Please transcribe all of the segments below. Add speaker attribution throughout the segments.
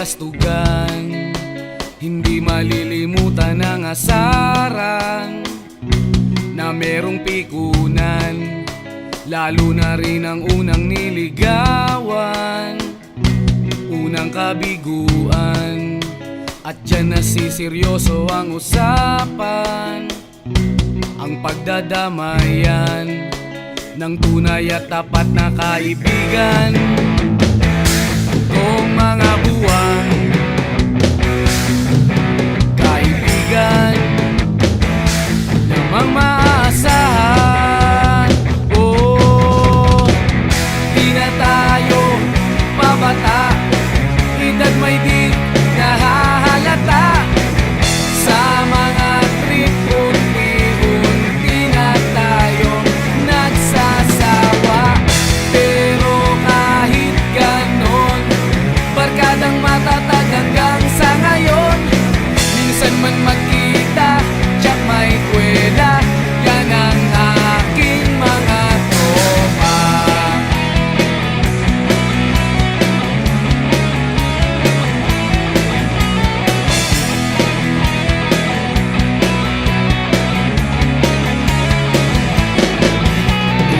Speaker 1: kastugan, hindi malilimutan ang asaran na merong pikunan, lalo na rin ang unang niligawan, unang kabiguan. At dyan nasiseryoso ang usapan, ang pagdadamayan ng tunay at tapat na kaibigan. Kung mga buwan, kaibigan namang maaasahan. Oh, di na tayo pabata, edad may di nahahalata. Sa mga trip unti-unti na tayo nagsasawa. Pero kahit ganon, barkadang matatag hanggang sa ngayon. Minsan man magkita, tiyak may kwela, yan ang aking mga tropa.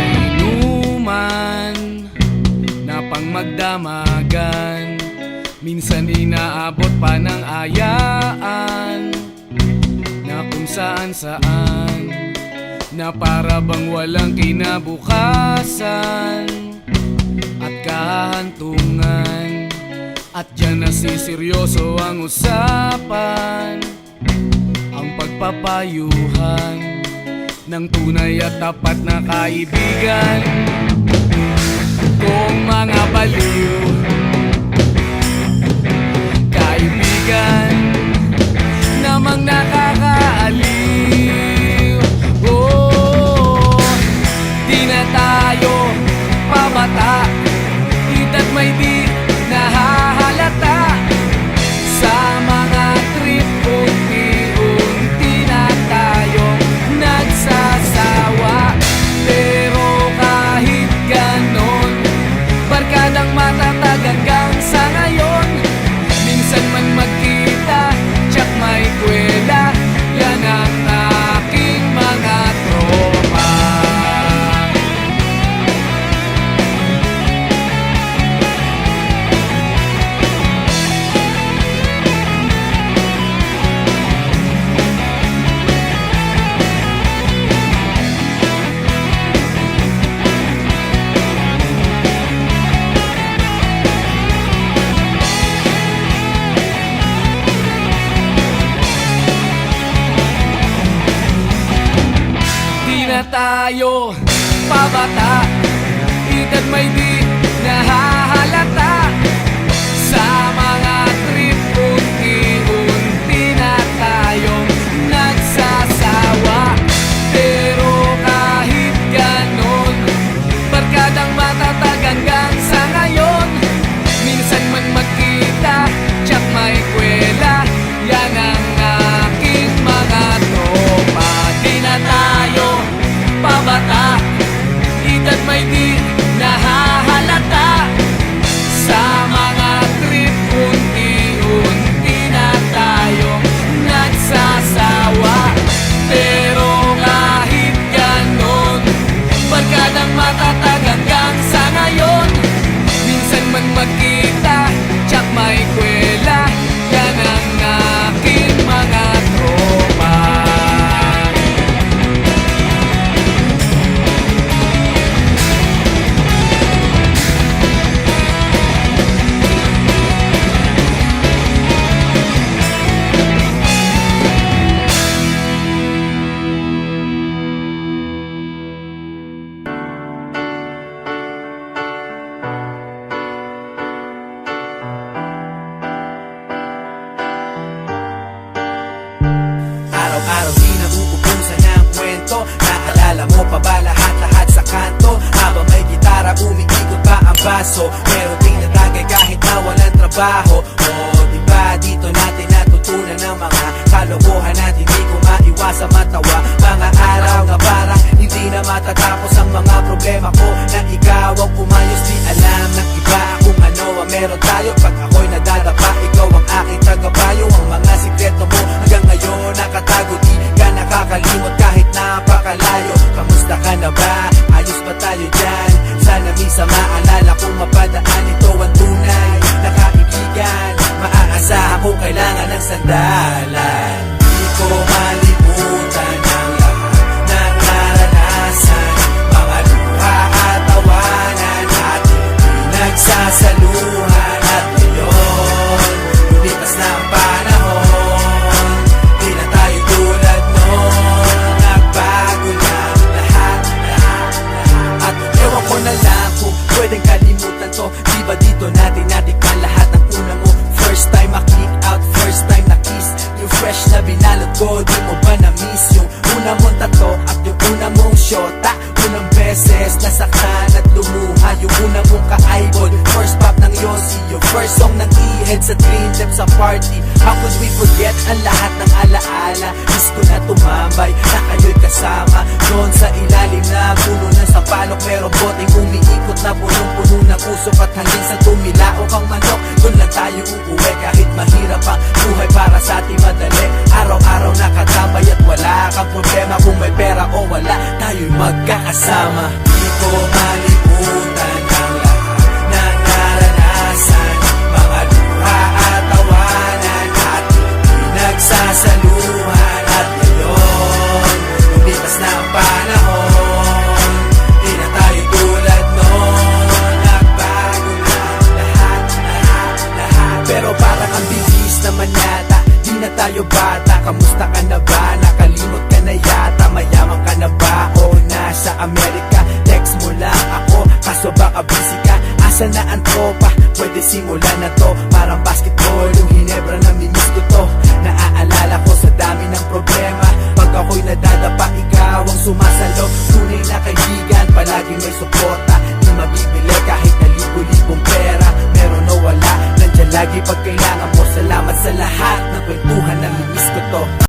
Speaker 1: Inuman na pang magdamagan, minsan inaabot pa ng ayaan, na kung saan-saan, na para bang walang kinabukasan at kahantungan. At dyan nasiseryoso ang usapan, ang pagpapayuhan ng tunay at tapat na kaibigan. Kung mga baliw, kaibigan namang nakakaaliw. Oh, di na tayo pabata, edad may di nahahalata. Sa mga trip unti-unti na tayo nagsasawa. Pero kahit ganon, barkadang matatag hanggang sa ngayon. Minsan man magkita, tiyak may kwela, yan ang aking mga tropa. Tayo pabata, edad may di nahahalata. Sa mga trip unti-unti na tayong nagsasawa. Pero kahit ganon, barkadang matatag hanggang sa ngayon. Minsan man magkita, tiyak may kwela, yan ang aking mga tropa. Di na tayo pabata, edad may di nahahalata. Sa mga trip unti-unti na tayo nagsasawa. Pero kahit ganon, barkadang matatag hanggang sa ngayon. Minsan man magkita, tiyak may kwela, yan ang aking mga tropa.
Speaker 2: kamusta ka na ba? Ayos ba tayo dyan? Sana minsan maalala kung mapadaan, ito ang tunay na kaibigan. Maaasahan kung kailangan ng sandalan. Di ko malimutan ang lahat ng naranasan, mga luha at tawanan ating pinagsasaluhan. At ngayon, lumipas na ang panahon, di na tayo tulad noon. Nagbago na lahat. At ewan ko na lang kung pwedeng kalimutan to. Di ba dito natin natikman lahat ng una mo? First time ma-kick out, first time na-kiss, yung fresh na binalot ko. Di mo ba na-miss yung una mong tato at yung una mong shota? Unang beses nasaktan at lumuha, yung una mong ka-eyeball, first pop ng Yossi, yung first song ng E-Head sa Dream Team sa party. How could we forget ang lahat ng alaala? Miss ko na tumambay na kayo'y kasama noon sa ilalim na puno ng sampalok. Merong boteng umiikot na punong-puno ng usok, at hanggang sa tumilaok ang manok, doon lang tayo uuwi. Kahit mahirap ang buhay, para sa ating madali, araw-araw nakatambay at wala kang problema. Kung may pera o wala, tayo'y magkakasama. Di ko malimutan ang lahat ng naranasan, mga luha at tawanan ating pinagsasaluhan. At ngayon, lumipas na ang panahon, di na tayo tulad noon. Nagbago na lahat. Pero parang ang bilis naman yata, di na tayo bata. Kamusta ka na ba? Nakalimot ka na yata. Mayaman ka na ba? O nasa Amerika? Text mo lang ako, kaso baka busy ka. Asa na ang tropa? Pwede simulan na to. Parang basketball, yung Hinebra na mimiss ko to. Naaalala ko sa dami ng problema, pag ako'y nadadapa, ikaw ang sumasalo. Tunay na kaibigan, palagi may suporta.